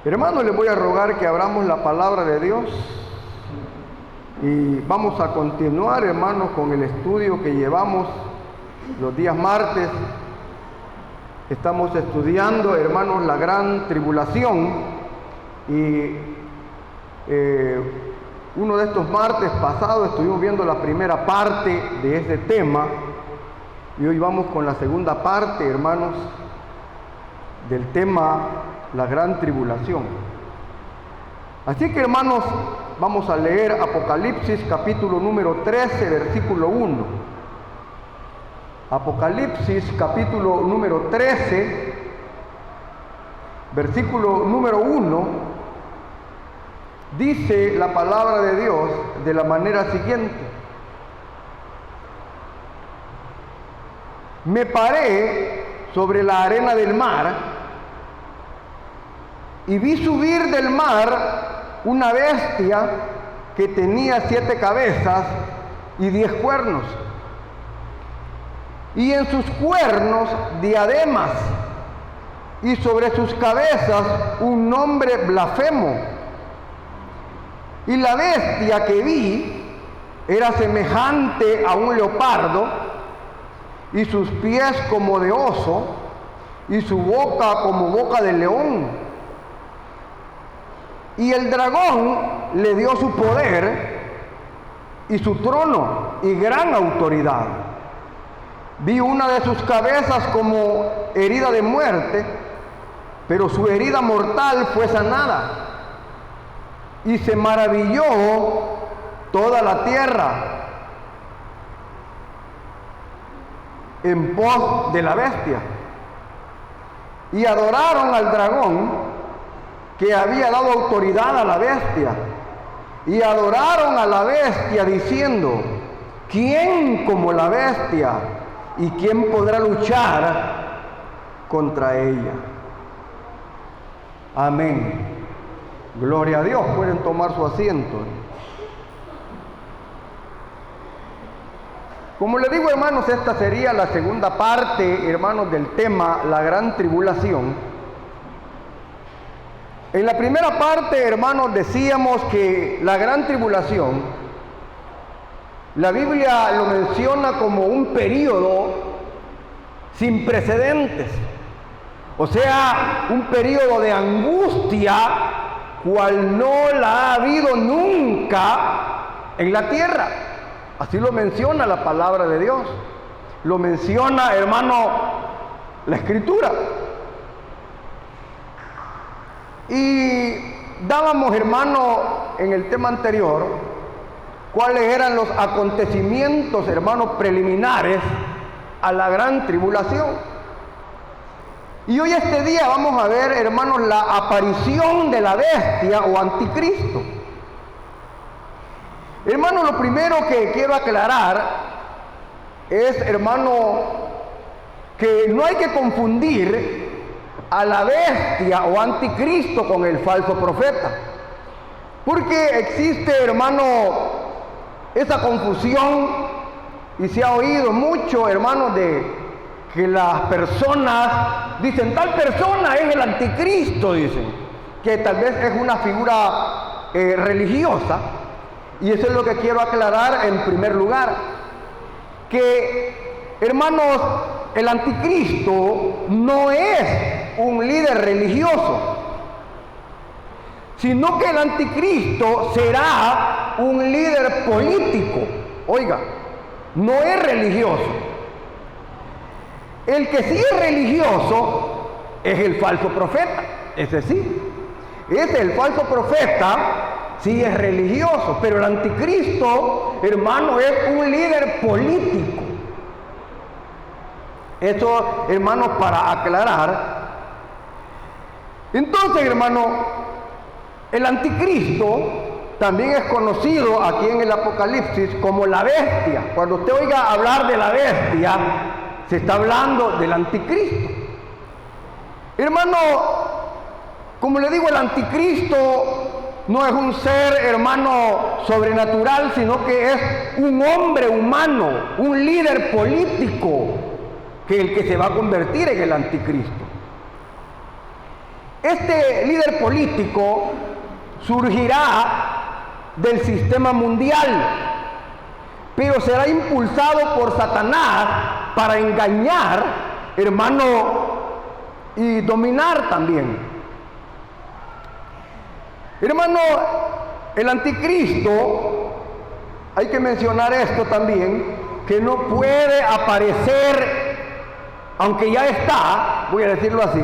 Hermanos, les voy a rogar que abramos la palabra de Dios y vamos a continuar, hermanos, con el estudio que llevamos los días martes. Estamos estudiando, hermanos, la gran tribulación y uno de estos martes pasados estuvimos viendo la primera parte de este tema y hoy vamos con la segunda parte, hermanos, del tema la gran tribulación. Así que, hermanos, vamos a leer Apocalipsis capítulo número 13, versículo 1. Apocalipsis capítulo número 13, versículo número 1, dice la palabra de Dios de la manera siguiente: me paré sobre la arena del mar y vi subir del mar una bestia que tenía 7 cabezas y 10 cuernos, y en sus cuernos diademas, y sobre sus cabezas un nombre blasfemo. Y la bestia que vi era semejante a un leopardo, y sus pies como de oso, y su boca como boca de león. Y el dragón le dio su poder y su trono y gran autoridad. Vi una de sus cabezas como herida de muerte, pero su herida mortal fue sanada. Y se maravilló toda la tierra en pos de la bestia. Y adoraron al dragón que había dado autoridad a la bestia, y adoraron a la bestia diciendo: ¿quién como la bestia? ¿Y quién podrá luchar contra ella? Amén. Gloria a Dios. Pueden tomar su asiento. Como les digo, hermanos, esta sería la segunda parte, hermanos, del tema la gran tribulación. En la primera parte, hermanos, decíamos que la gran tribulación, la Biblia lo menciona como un periodo sin precedentes, o sea, un periodo de angustia cual no la ha habido nunca en la tierra. Así lo menciona la palabra de Dios, lo menciona, hermano, la Escritura. Y dábamos, hermano, en el tema anterior, cuáles eran los acontecimientos, hermanos, preliminares a la gran tribulación. Y hoy este día vamos a ver, hermanos, la aparición de la bestia o anticristo. Hermano, lo primero que quiero aclarar es, hermano, que no hay que confundir a la bestia o anticristo con el falso profeta, porque existe, hermano, esa confusión, y se ha oído mucho, hermano, de que las personas dicen: tal persona es el anticristo, dicen, que tal vez es una figura religiosa. Y eso es lo que quiero aclarar en primer lugar, que, hermanos, el anticristo no es un líder religioso, sino que el anticristo será un líder político. Oiga, no es religioso. El que sí es religioso es el falso profeta, ese sí. Ese, el falso profeta, sí es religioso, pero el anticristo, hermano, es un líder político. Esto, hermanos, para aclarar. Entonces, hermano, el anticristo también es conocido aquí en el Apocalipsis como la bestia. Cuando usted oiga hablar de la bestia, se está hablando del anticristo. Hermano, como le digo, el anticristo no es un ser, hermano, sobrenatural, sino que es un hombre humano, un líder político, que es el que se va a convertir en el anticristo. Este líder político surgirá del sistema mundial, pero será impulsado por Satanás para engañar, hermano, y dominar también. Hermano, el anticristo, hay que mencionar esto también, que no puede aparecer, aunque ya está, voy a decirlo así,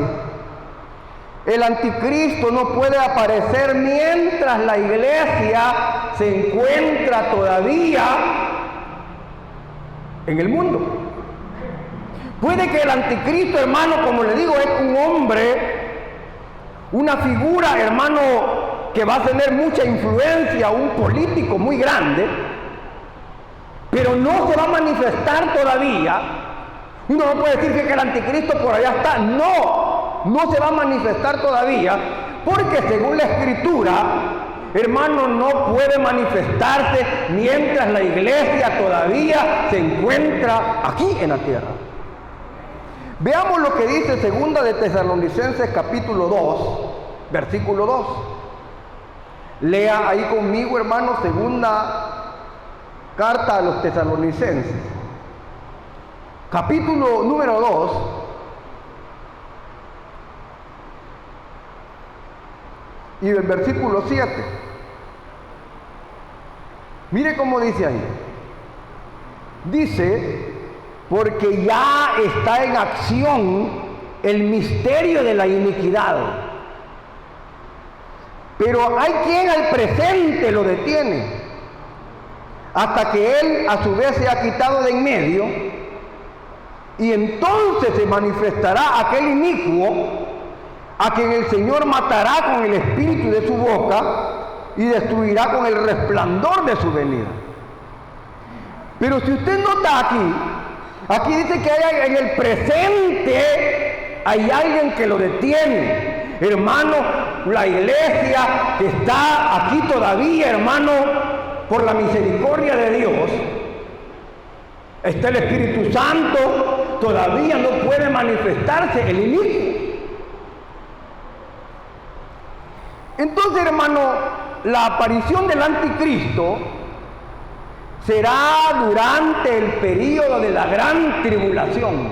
el anticristo no puede aparecer mientras la iglesia se encuentra todavía en el mundo. Puede que el anticristo, hermano, como le digo, es un hombre, una figura, hermano, que va a tener mucha influencia, un político muy grande, pero no se va a manifestar todavía. Uno no puede decir que el anticristo por allá está. No se va a manifestar todavía, porque según la escritura, hermano, no puede manifestarse mientras la iglesia todavía se encuentra aquí en la tierra. Veamos lo que dice 2 de Tesalonicenses capítulo 2, versículo 2. Lea ahí conmigo, hermano, segunda carta a los Tesalonicenses, capítulo número 2, y el versículo 7. Mire cómo dice ahí. Dice: porque ya está en acción el misterio de la iniquidad, pero hay quien al presente lo detiene, hasta que él a su vez se ha quitado de en medio, y entonces se manifestará aquel inicuo, a quien el Señor matará con el espíritu de su boca y destruirá con el resplandor de su venida. Pero si usted nota aquí dice que hay en el presente hay alguien que lo detiene. Hermano, la iglesia que está aquí todavía, hermano, por la misericordia de Dios, está el Espíritu Santo, todavía no puede manifestarse el inicio. Entonces, hermano, la aparición del anticristo será durante el período de la gran tribulación.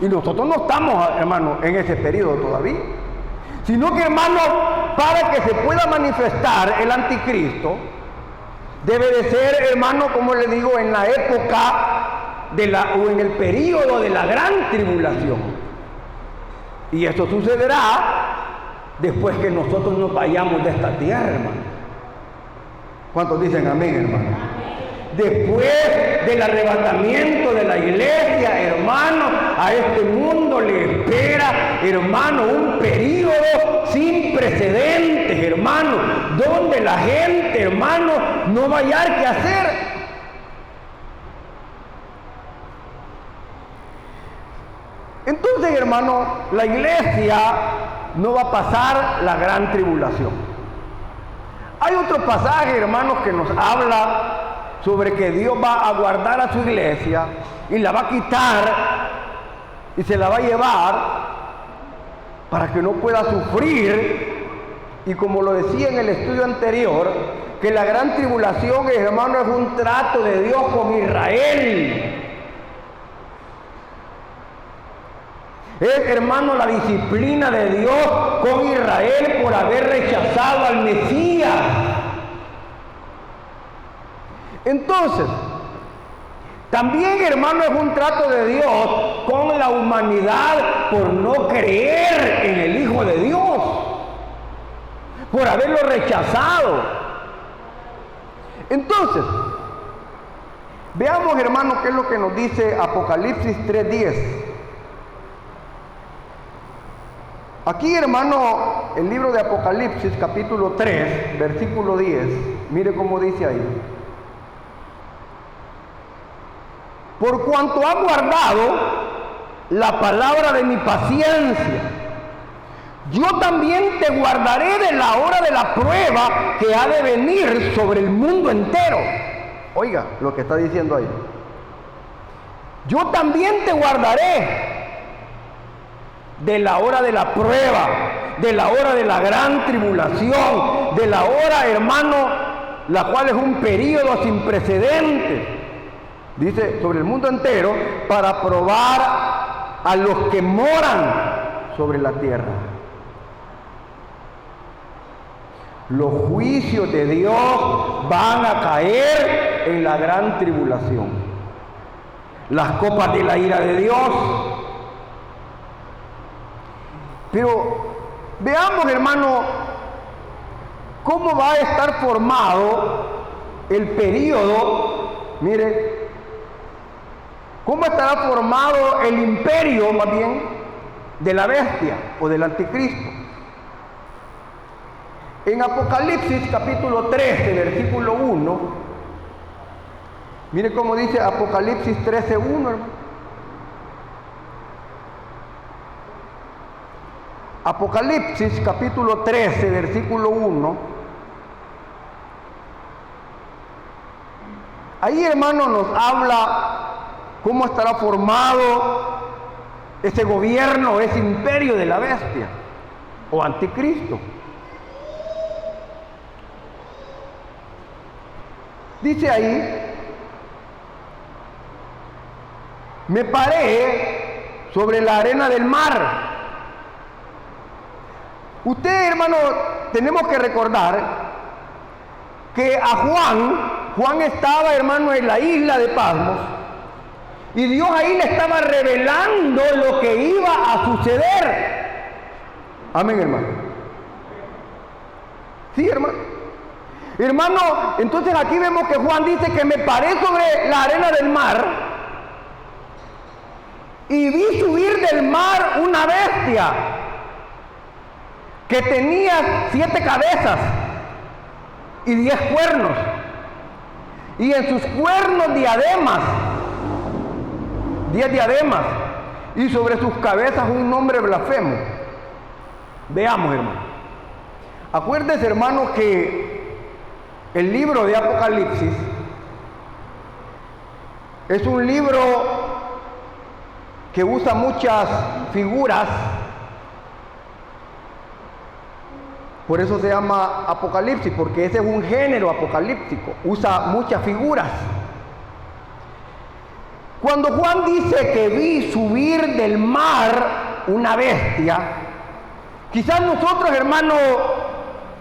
Y nosotros no estamos, hermano, en ese período todavía. Sino que, hermano, para que se pueda manifestar el anticristo, debe de ser, hermano, como le digo, en la época o en el período de la gran tribulación. Y eso sucederá después que nosotros nos vayamos de esta tierra, hermano. ¿Cuántos dicen amén, hermano? Después del arrebatamiento de la iglesia, hermano, a este mundo le espera, hermano, un período sin precedentes, hermano, donde la gente, hermano, no va a hallar qué hacer. Entonces, hermano, la iglesia no va a pasar la gran tribulación. Hay otro pasaje, hermanos, que nos habla sobre que Dios va a guardar a su iglesia y la va a quitar y se la va a llevar para que no pueda sufrir. Y como lo decía en el estudio anterior, que la gran tribulación, hermano, es un trato de Dios con Israel. Es, hermano, la disciplina de Dios con Israel por haber rechazado al Mesías. Entonces, también, hermano, es un trato de Dios con la humanidad por no creer en el Hijo de Dios, por haberlo rechazado. Entonces, veamos, hermano, qué es lo que nos dice Apocalipsis 3:10. Aquí, hermano, el libro de Apocalipsis, capítulo 3, versículo 10, mire cómo dice ahí. Por cuanto ha guardado la palabra de mi paciencia, yo también te guardaré de la hora de la prueba que ha de venir sobre el mundo entero. Oiga lo que está diciendo ahí. Yo también te guardaré de la hora de la prueba. de la hora de la gran tribulación, de la hora, hermano, la cual es un período sin precedentes, dice, sobre el mundo entero, para probar a los que moran sobre la tierra. Los juicios de Dios van a caer en la gran tribulación. Las copas de la ira de Dios. Pero veamos, hermano, cómo va a estar formado el período, mire, cómo estará formado el imperio, más bien, de la bestia o del anticristo. En Apocalipsis capítulo 13, versículo 1, mire cómo dice Apocalipsis 13:1, hermano. Apocalipsis capítulo 13, versículo 1. Ahí, hermano, nos habla cómo estará formado ese gobierno, ese imperio de la bestia o anticristo. Dice ahí: me paré sobre la arena del mar. Usted, hermano, tenemos que recordar que a Juan estaba, hermano, en la isla de Patmos, y Dios ahí le estaba revelando lo que iba a suceder. Amén, hermano. Sí, hermano. Hermano, entonces aquí vemos que Juan dice que me paré sobre la arena del mar y vi subir del mar una bestia que tenía 7 cabezas y 10 cuernos, y en sus cuernos diademas, 10 diademas, y sobre sus cabezas un nombre blasfemo. Veamos, hermano. Acuérdese, hermano, que el libro de Apocalipsis es un libro que usa muchas figuras. Por eso se llama Apocalipsis, porque ese es un género apocalíptico, usa muchas figuras. Cuando Juan dice que vi subir del mar una bestia, quizás nosotros, hermanos,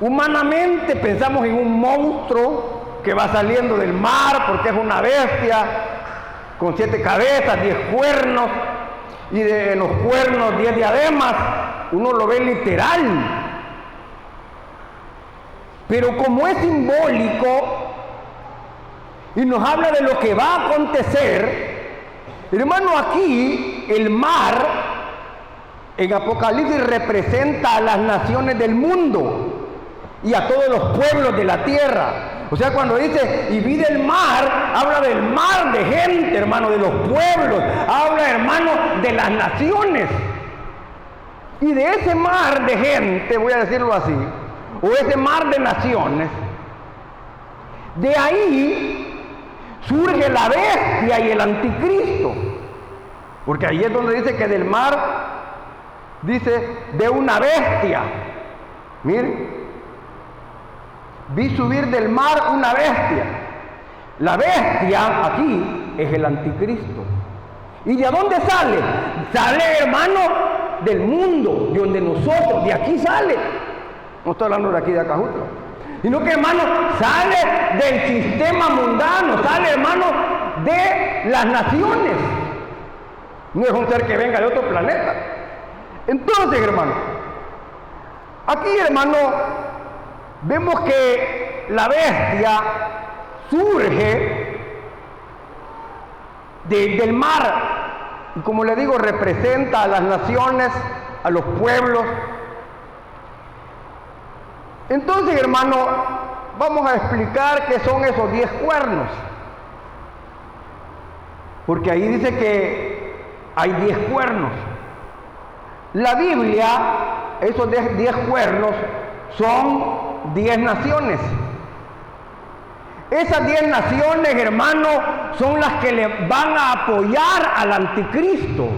humanamente pensamos en un monstruo que va saliendo del mar porque es una bestia con 7 cabezas, 10 cuernos, y de los cuernos 10 diademas. Uno lo ve literal. Pero como es simbólico y nos habla de lo que va a acontecer, hermano, aquí el mar en Apocalipsis representa a las naciones del mundo y a todos los pueblos de la tierra. O sea, cuando dice y vi del mar, habla del mar de gente, hermano, de los pueblos, habla, hermano, de las naciones. Y de ese mar de gente, voy a decirlo así, o ese mar de naciones, de ahí surge la bestia y el anticristo, porque ahí es donde dice que del mar, dice de una bestia. Miren, vi subir del mar una bestia. La bestia aquí es el anticristo. ¿Y de dónde sale? Sale, hermano, del mundo, de donde nosotros, de aquí sale. No estoy hablando de aquí de Acajutla, sino que, hermano, sale del sistema mundano, sale, hermano, de las naciones. No es un ser que venga de otro planeta. Entonces, hermano, aquí, hermano, vemos que la bestia surge del mar, y como le digo, representa a las naciones, a los pueblos. Entonces, hermano, vamos a explicar qué son esos 10 cuernos, porque ahí dice que hay 10 cuernos. La Biblia, esos 10 cuernos son 10 naciones. Esas 10 naciones, hermano, son las que le van a apoyar al anticristo.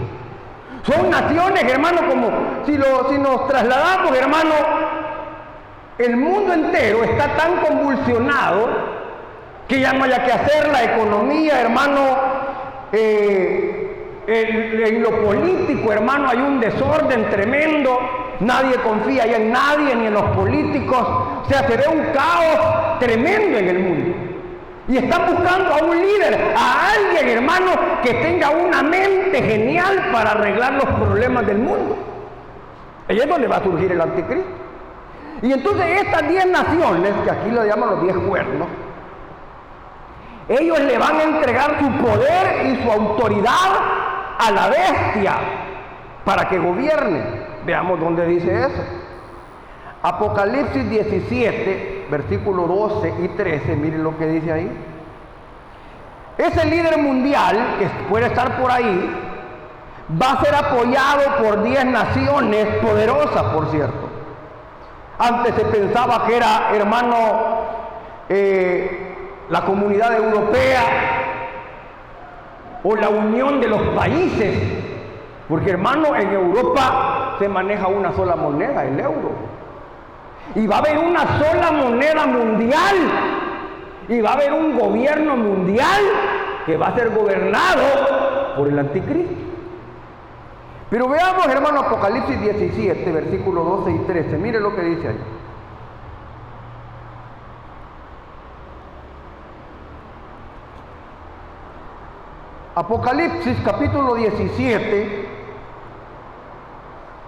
Son naciones, hermano, como si nos trasladamos, hermano, el mundo entero está tan convulsionado que ya no haya que hacer. La economía, hermano, en lo político, hermano, hay un desorden tremendo. Nadie confía ya en nadie, ni en los políticos. O sea, se ve un caos tremendo en el mundo. Y están buscando a un líder, a alguien, hermano, que tenga una mente genial para arreglar los problemas del mundo. Ahí es donde va a surgir el anticristo. Y entonces estas 10 naciones, que aquí lo llaman los 10 cuernos, ellos le van a entregar su poder y su autoridad a la bestia para que gobierne. Veamos dónde dice eso. Apocalipsis 17, versículos 12 y 13, miren lo que dice ahí. Ese líder mundial, que puede estar por ahí, va a ser apoyado por 10 naciones poderosas, por cierto. Antes se pensaba que era, hermano, la Comunidad Europea o la unión de los países, porque, hermano, en Europa se maneja una sola moneda, el euro, y va a haber una sola moneda mundial, y va a haber un gobierno mundial que va a ser gobernado por el anticristo. Pero veamos, hermano, Apocalipsis 17, versículos 12 y 13. Mire lo que dice ahí. Apocalipsis capítulo 17,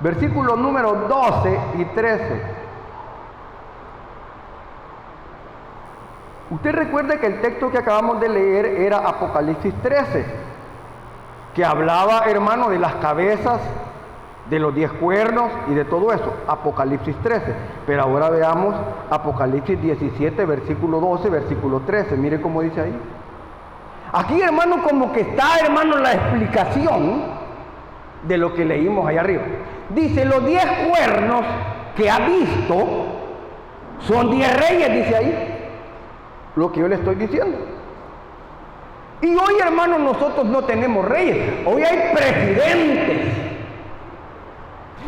versículos números 12 y 13. Usted recuerda que el texto que acabamos de leer era Apocalipsis 13, que hablaba, hermano, de las cabezas, de los 10 cuernos y de todo eso. Apocalipsis 13. Pero ahora veamos Apocalipsis 17, versículo 12, versículo 13. Mire cómo dice ahí. Aquí, hermano, como que está, hermano, la explicación de lo que leímos allá arriba. Dice, los 10 cuernos que ha visto son 10 reyes, dice ahí. Lo que yo le estoy diciendo. Y hoy, hermano, nosotros no tenemos reyes, hoy hay presidentes.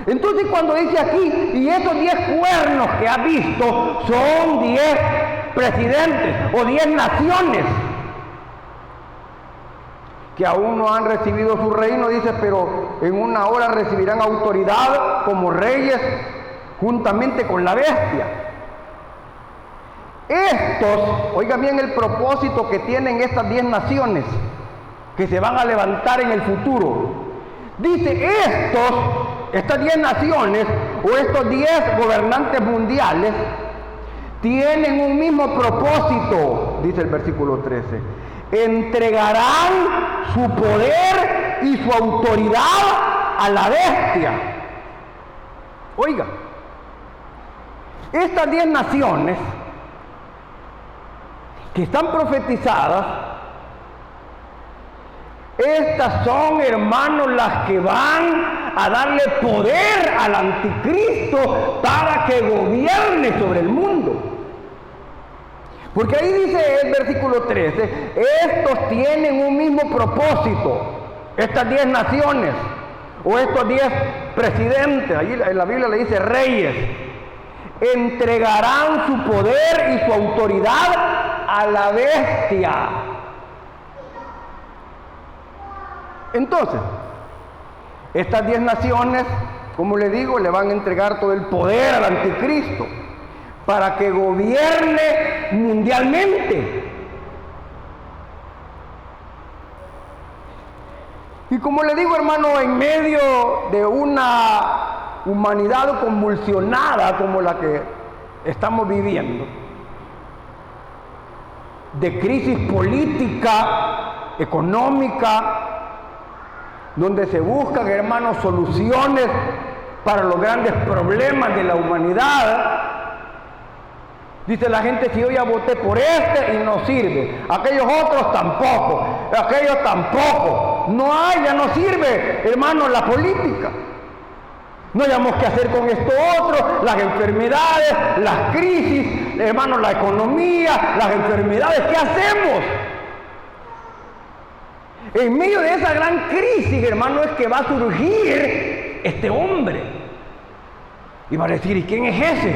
Entonces, cuando dice aquí, y esos 10 cuernos que ha visto son 10 presidentes o 10 naciones que aún no han recibido su reino, dice, pero en una hora recibirán autoridad como reyes juntamente con la bestia. Estos, oigan bien el propósito que tienen estas 10 naciones que se van a levantar en el futuro. Dice, estas 10 naciones o estos 10 gobernantes mundiales tienen un mismo propósito, dice el versículo 13. Entregarán su poder y su autoridad a la bestia. Oiga, estas 10 naciones que están profetizadas, estas son, hermanos, las que van a darle poder al anticristo para que gobierne sobre el mundo. Porque ahí dice el versículo 13, estos tienen un mismo propósito, estas 10 naciones o estos 10 presidentes, ahí en la Biblia le dice reyes, entregarán su poder y su autoridad a la bestia. Entonces, estas 10 naciones, como le digo, le van a entregar todo el poder al anticristo para que gobierne mundialmente. Y como le digo, hermano, en medio de una humanidad convulsionada como la que estamos viviendo, de crisis política, económica, donde se buscan, hermanos, soluciones para los grandes problemas de la humanidad. Dice la gente, si yo ya voté por este y no sirve, aquellos otros tampoco, aquellos tampoco. No hay, ya no sirve, hermanos, la política. No hayamos qué hacer con esto otro, las enfermedades, las crisis, hermanos, la economía, las enfermedades, ¿qué hacemos? En medio de esa gran crisis, hermano, es que va a surgir este hombre. Y va a decir, ¿y quién es ese?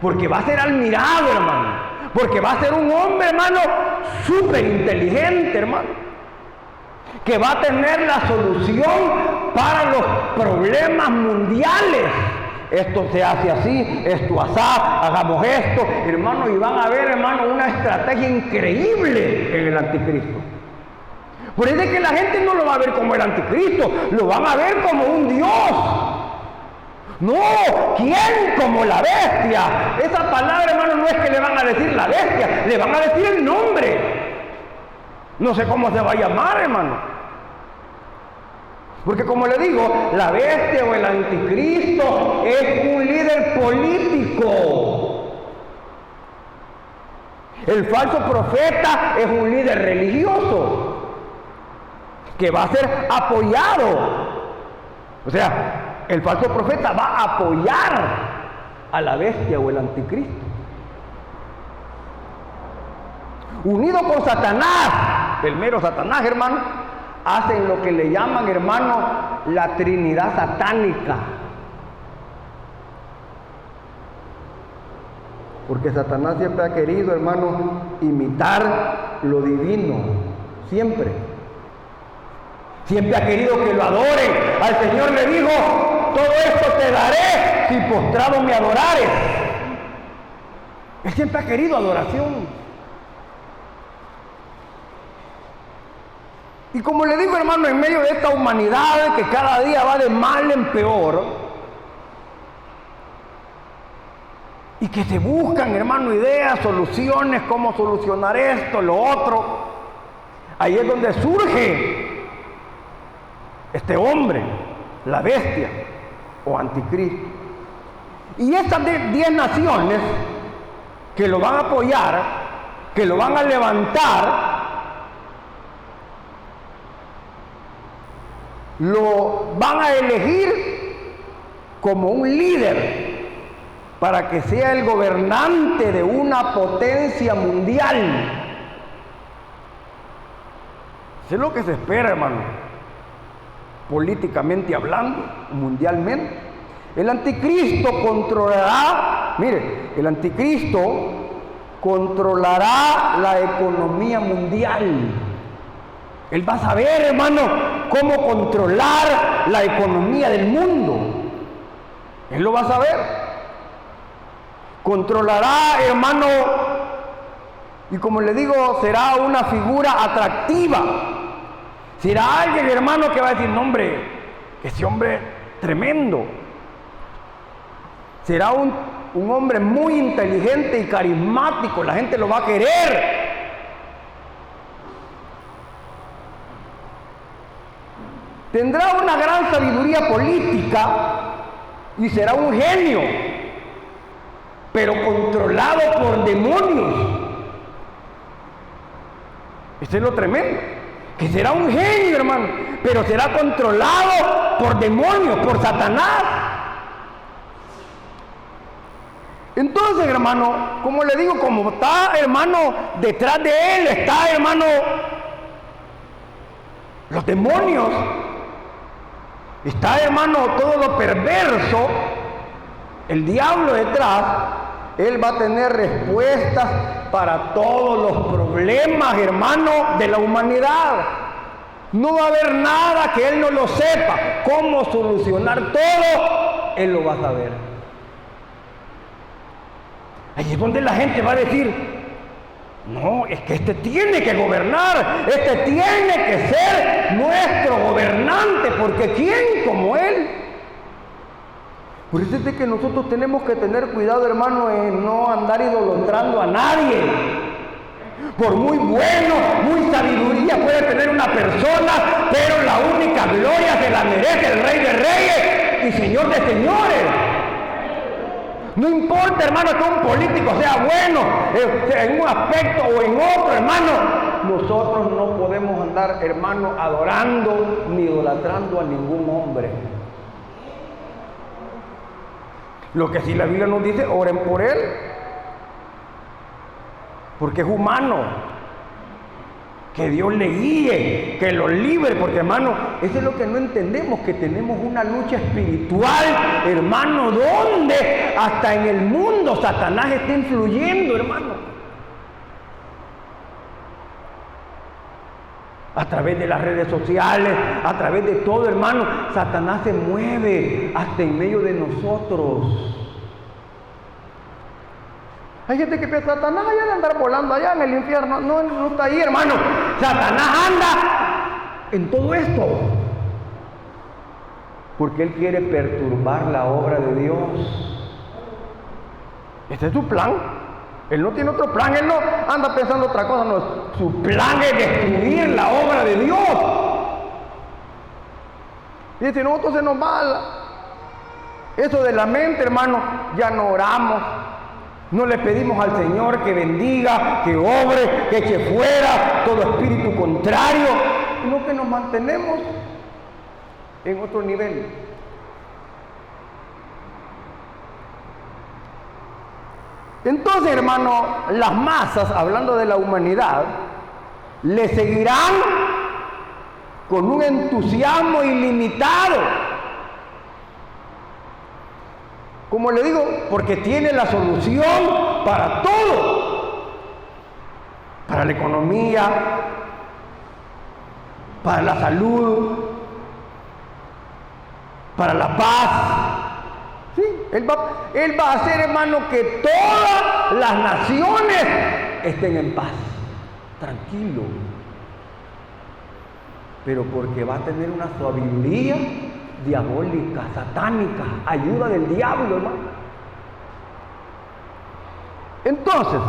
Porque va a ser admirado, hermano. Porque va a ser un hombre, hermano, súper inteligente, hermano. Que va a tener la solución para los problemas mundiales. Esto se hace así, esto asá, hagamos esto, hermano, y van a ver, hermano, una estrategia increíble en el anticristo. Por eso es que la gente no lo va a ver como el anticristo, lo van a ver como un Dios. No, ¿quién como la bestia? Esa palabra, hermano, no es que le van a decir la bestia, le van a decir el nombre. No sé cómo se va a llamar, hermano. Porque como le digo, la bestia o el anticristo es un líder político. El falso profeta es un líder religioso que va a ser apoyado. O sea, el falso profeta va a apoyar a la bestia o el anticristo. Unido con Satanás, el mero Satanás, hermano, hacen lo que le llaman, hermano, la Trinidad satánica. Porque Satanás siempre ha querido, hermano, imitar lo divino. Siempre. Siempre ha querido que lo adoren. Al Señor le dijo, todo esto te daré si postrado me adorares. Él siempre ha querido adoración. Y como le digo, hermano, en medio de esta humanidad que cada día va de mal en peor, y que se buscan, hermano, ideas, soluciones, cómo solucionar esto, lo otro, ahí es donde surge este hombre, la bestia o anticristo. Y estas 10 naciones que lo van a apoyar, que lo van a levantar, lo van a elegir como un líder para que sea el gobernante de una potencia mundial. Eso es lo que se espera, hermano, políticamente hablando, mundialmente. El anticristo controlará, mire, el anticristo controlará la economía mundial. Él va a saber, hermano, cómo controlar la economía del mundo. Él lo va a saber. Controlará, hermano, y como le digo, será una figura atractiva. Será alguien, hermano, que va a decir, no, hombre, ese hombre tremendo. Será un hombre muy inteligente y carismático. La gente lo va a querer. Tendrá una gran sabiduría política y será un genio, pero controlado por demonios. Eso es lo tremendo, que será un genio, hermano, pero será controlado por demonios, por Satanás. Entonces, hermano, como le digo, como está, hermano, detrás de él está, hermano, los demonios. Está, hermano, todo lo perverso, el diablo detrás. Él va a tener respuestas para todos los problemas, hermano, de la humanidad. No va a haber nada que él no lo sepa. Cómo solucionar todo, él lo va a saber. Ahí es donde la gente va a decir, no, es que este tiene que gobernar, este tiene que ser nuestro gobernante, porque ¿quién como él? Por eso es de que nosotros tenemos que tener cuidado, hermano, en no andar idolatrando a nadie. Por muy bueno, muy sabiduría puede tener una persona, pero la única gloria se la merece el Rey de Reyes y Señor de Señores. No importa, hermano, que un político sea bueno en un aspecto o en otro, hermano. Nosotros no podemos andar, hermano, adorando ni idolatrando a ningún hombre. Lo que sí la Biblia nos dice, oren por él, porque es humano. Que Dios le guíe, que lo libre, porque hermano, eso es lo que no entendemos, que tenemos una lucha espiritual, hermano, donde hasta en el mundo Satanás está influyendo, hermano. A través de las redes sociales, a través de todo, hermano, Satanás se mueve hasta en medio de nosotros. Hay gente que piensa, Satanás allá de andar volando allá en el infierno. No, no está ahí, hermano. Satanás anda en todo esto. Porque él quiere perturbar la obra de Dios. Este es su plan. Él no tiene otro plan. Él no anda pensando otra cosa. No, su plan es destruir la obra de Dios. Y si nosotros se nos va eso de la mente, hermano, ya no oramos. No le pedimos al Señor que bendiga, que obre, que eche fuera todo espíritu contrario, sino que nos mantenemos en otro nivel. Entonces, hermano, las masas, hablando de la humanidad, le seguirán con un entusiasmo ilimitado. Como le digo, porque tiene la solución para todo. Para la economía, para la salud, para la paz. Sí, él va a hacer, hermano, que todas las naciones estén en paz. Tranquilo. Pero porque va a tener una sabiduría diabólica, satánica, ayuda del diablo, hermano. Entonces,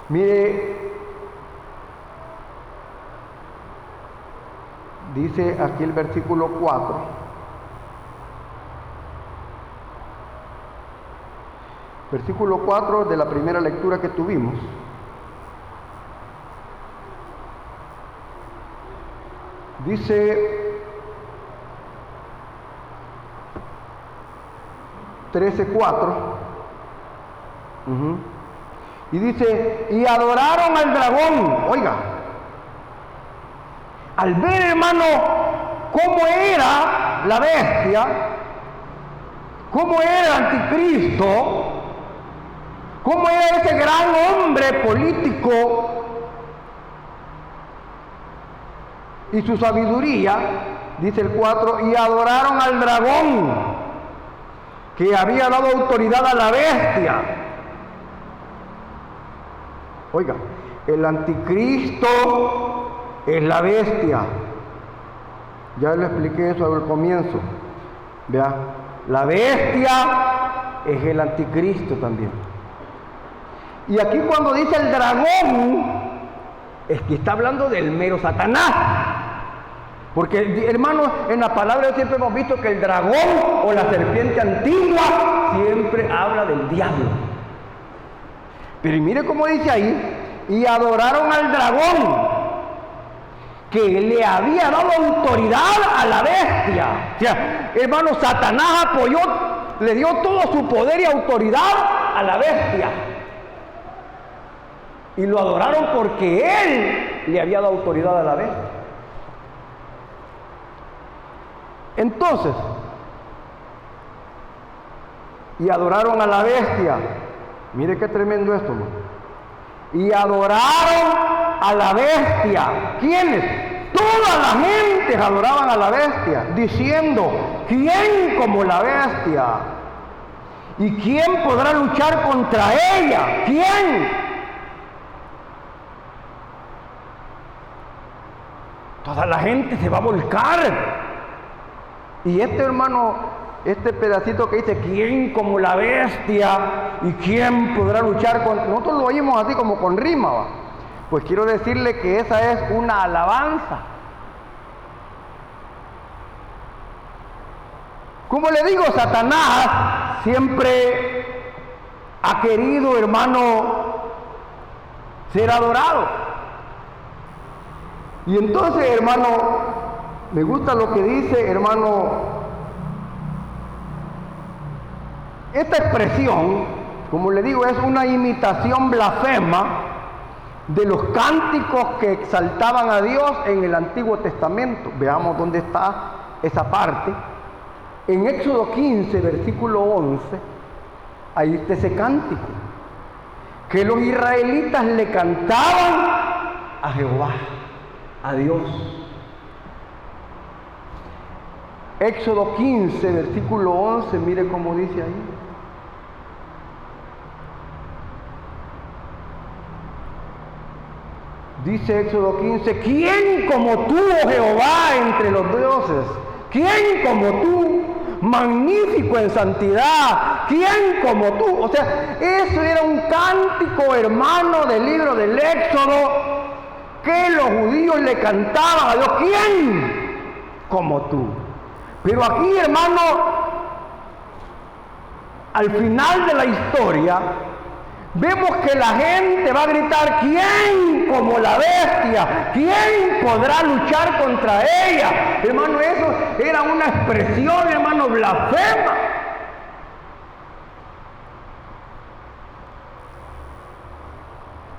mire, dice aquí el versículo 4. Versículo 4 de la primera lectura que tuvimos. Dice 13:4. Y dice, y adoraron al dragón. Oiga, al ver, hermano, cómo era la bestia, cómo era el anticristo, cómo era ese gran hombre político y su sabiduría, dice el 4, y adoraron al dragón, que había dado autoridad a la bestia. Oiga, el anticristo es la bestia. Ya le expliqué eso al comienzo. Vea, la bestia es el anticristo también. Y aquí cuando dice el dragón, es que está hablando del mero Satanás. Porque, hermanos, en la palabra siempre hemos visto que el dragón o la serpiente antigua siempre habla del diablo. Pero mire cómo dice ahí, y adoraron al dragón, que le había dado autoridad a la bestia. O sea, hermano, Satanás apoyó, le dio todo su poder y autoridad a la bestia. Y lo adoraron porque él le había dado autoridad a la bestia. Entonces, y adoraron a la bestia. Mire qué tremendo esto, ¿no? Y adoraron a la bestia. ¿Quiénes? Toda la gente adoraban a la bestia, diciendo, ¿quién como la bestia? ¿Y quién podrá luchar contra ella? ¿Quién? Toda la gente se va a volcar. Y este, hermano, este pedacito que dice, ¿quién como la bestia? ¿Y quién podrá luchar contra? Nosotros lo oímos así como con rima, ¿va? Pues quiero decirle que esa es una alabanza. Como le digo, Satanás siempre ha querido, hermano, ser adorado. Y entonces, hermano, me gusta lo que dice, hermano, esta expresión, como le digo, es una imitación blasfema de los cánticos que exaltaban a Dios en el Antiguo Testamento. Veamos dónde está esa parte. En Éxodo 15, versículo 11, ahí está ese cántico, que los israelitas le cantaban a Jehová, a Dios. Éxodo 15, versículo 11, mire cómo dice ahí. Dice Éxodo 15, ¿quién como tú, oh Jehová, entre los dioses? ¿Quién como tú, magnífico en santidad? ¿Quién como tú? O sea, eso era un cántico, hermano, del libro del Éxodo, que los judíos le cantaban a Dios. ¿Quién como tú? Pero aquí, hermano, al final de la historia, vemos que la gente va a gritar, ¿quién como la bestia? ¿Quién podrá luchar contra ella? Hermano, eso era una expresión, hermano, blasfema.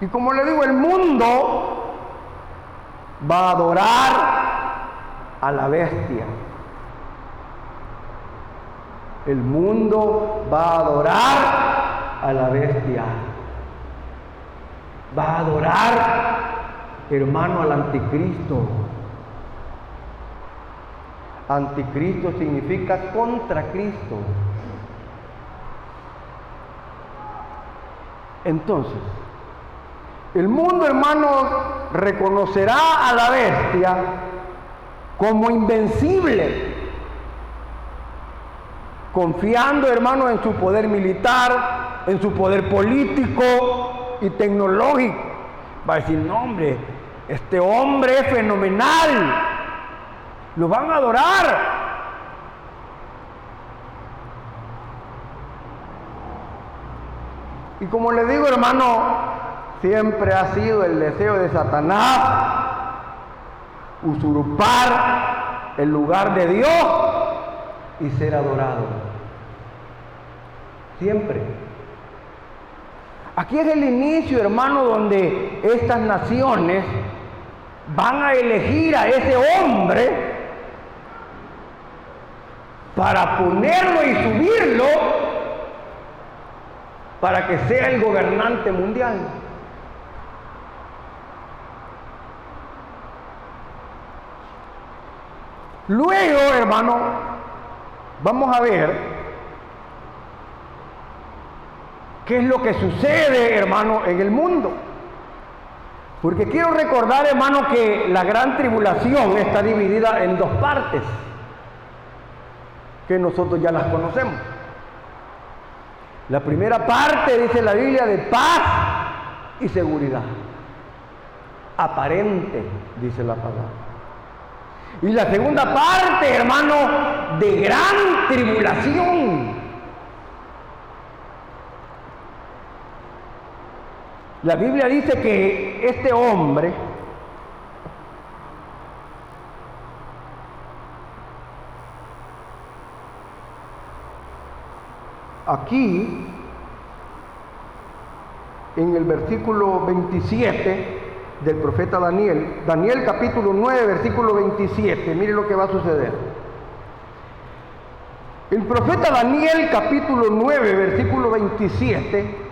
Y como le digo, el mundo va a adorar a la bestia. El mundo va a adorar a la bestia. Va a adorar, hermano, al anticristo. Anticristo significa contra Cristo. Entonces, el mundo, hermanos, reconocerá a la bestia como invencible, confiando, hermano, en su poder militar, en su poder político y tecnológico. Va a decir, no, hombre, este hombre es fenomenal, lo van a adorar. Y como le digo, hermano, siempre ha sido el deseo de Satanás usurpar el lugar de Dios y ser adorado. Siempre. Aquí es el inicio, hermano, donde estas naciones van a elegir a ese hombre para ponerlo y subirlo para que sea el gobernante mundial. Luego, hermano, vamos a ver qué es lo que sucede, hermano, en el mundo. Porque quiero recordar, hermano, que la gran tribulación está dividida en dos partes, que nosotros ya las conocemos. La primera parte, dice la Biblia, de paz y seguridad. Aparente, dice la palabra. Y la segunda parte, hermano, de gran tribulación. La Biblia dice que este hombre aquí, en el versículo 27 del profeta Daniel, Daniel capítulo 9, versículo 27, mire lo que va a suceder. El profeta Daniel capítulo 9, versículo 27,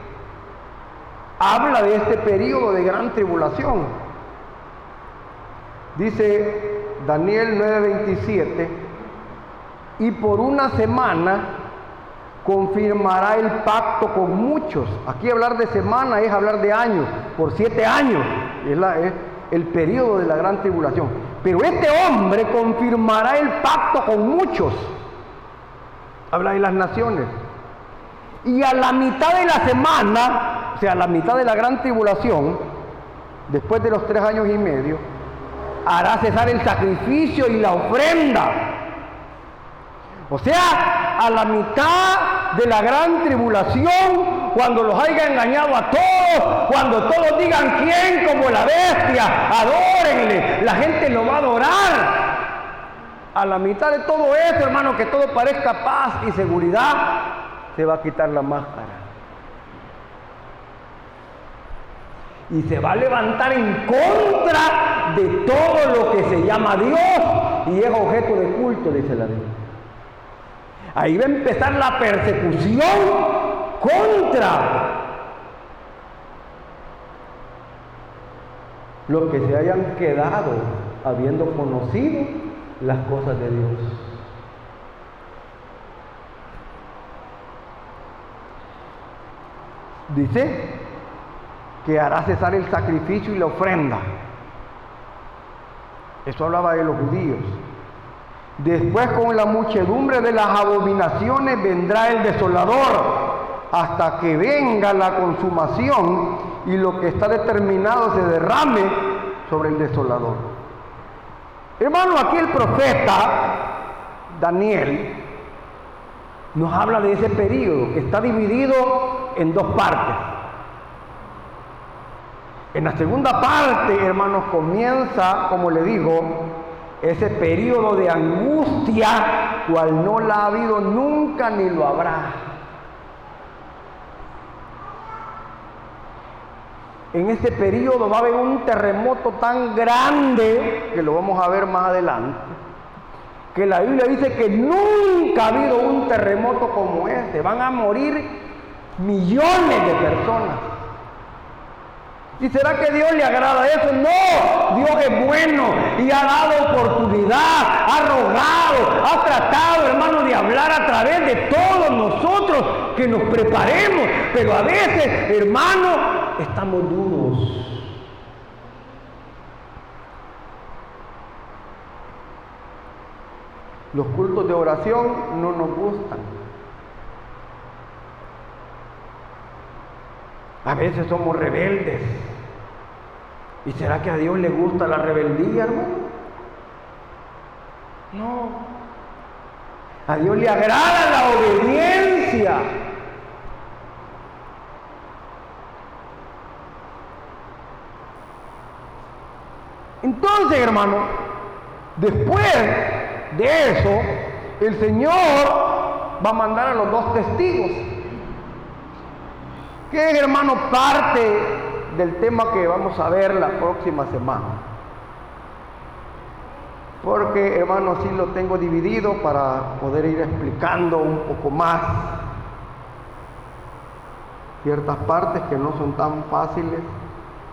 habla de este periodo de gran tribulación. Dice Daniel 9:27, y por una semana confirmará el pacto con muchos. Aquí hablar de semana es hablar de años, por 7 años es el periodo de la gran tribulación. Pero este hombre confirmará el pacto con muchos. Habla de las naciones. Y a la mitad de la semana, o sea, a la mitad de la gran tribulación, después de los 3 años y medio, hará cesar el sacrificio y la ofrenda. O sea, a la mitad de la gran tribulación, cuando los haya engañado a todos, cuando todos digan quién como la bestia, adórenle, la gente lo va a adorar. A la mitad de todo eso, hermano, que todo parezca paz y seguridad, se va a quitar la máscara. y se va a levantar en contra de todo lo que se llama Dios y es objeto de culto, dice la Biblia. Ahí va a empezar la persecución contra los que se hayan quedado habiendo conocido las cosas de Dios. Dice que hará cesar el sacrificio y la ofrenda. Eso hablaba de los judíos. Después, con la muchedumbre de las abominaciones vendrá el desolador, hasta que venga la consumación y lo que está determinado se derrame sobre el desolador. Hermano, aquí el profeta Daniel nos habla de ese periodo que está dividido en dos partes. En la segunda parte, hermanos, comienza, como le digo, ese periodo de angustia, cual no la ha habido nunca ni lo habrá. En ese periodo va a haber un terremoto tan grande, que lo vamos a ver más adelante, que la Biblia dice que nunca ha habido un terremoto como este. Van a morir millones de personas. ¿Y será que Dios le agrada eso? No, Dios es bueno y ha dado oportunidad, ha rogado, ha tratado, hermano, de hablar a través de todos nosotros, que nos preparemos, pero a veces, hermano, estamos duros. Los cultos de oración no nos gustan. A veces somos rebeldes. ¿Y será que a Dios le gusta la rebeldía, hermano? No. A Dios le agrada la obediencia. Entonces, hermano, después de eso, el Señor va a mandar a los dos testigos, que es, hermano, parte del tema que vamos a ver la próxima semana. Porque, hermano, sí lo tengo dividido para poder ir explicando un poco más ciertas partes que no son tan fáciles,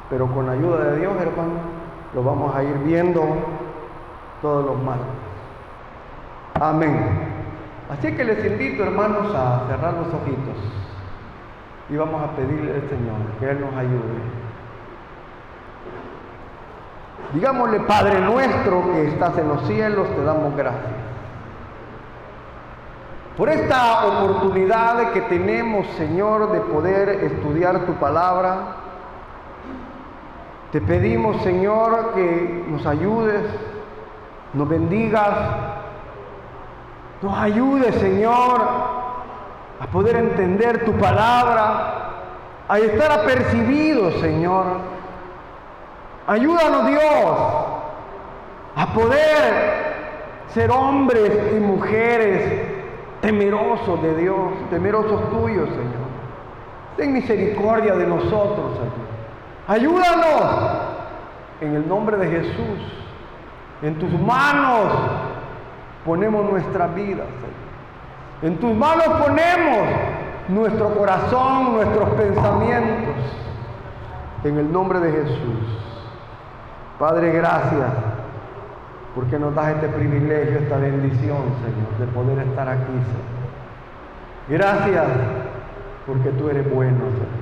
pero con la ayuda de Dios, hermano, lo vamos a ir viendo todos los martes. Amén. Así que les invito, hermanos, a cerrar los ojitos y vamos a pedirle al Señor que Él nos ayude. Digámosle: Padre nuestro que estás en los cielos, te damos gracias por esta oportunidad que tenemos, Señor, de poder estudiar tu palabra. Te pedimos, Señor, que nos ayudes, nos bendigas, nos ayudes, Señor, a poder entender tu palabra, a estar apercibidos, Señor. Ayúdanos, Dios, a poder ser hombres y mujeres temerosos de Dios, temerosos tuyos, Señor. Ten misericordia de nosotros, Señor. Ayúdanos en el nombre de Jesús. En tus manos ponemos nuestra vida, Señor. En tus manos ponemos nuestro corazón, nuestros pensamientos. En el nombre de Jesús. Padre, gracias porque nos das este privilegio, esta bendición, Señor, de poder estar aquí, Señor. Gracias porque tú eres bueno, Señor.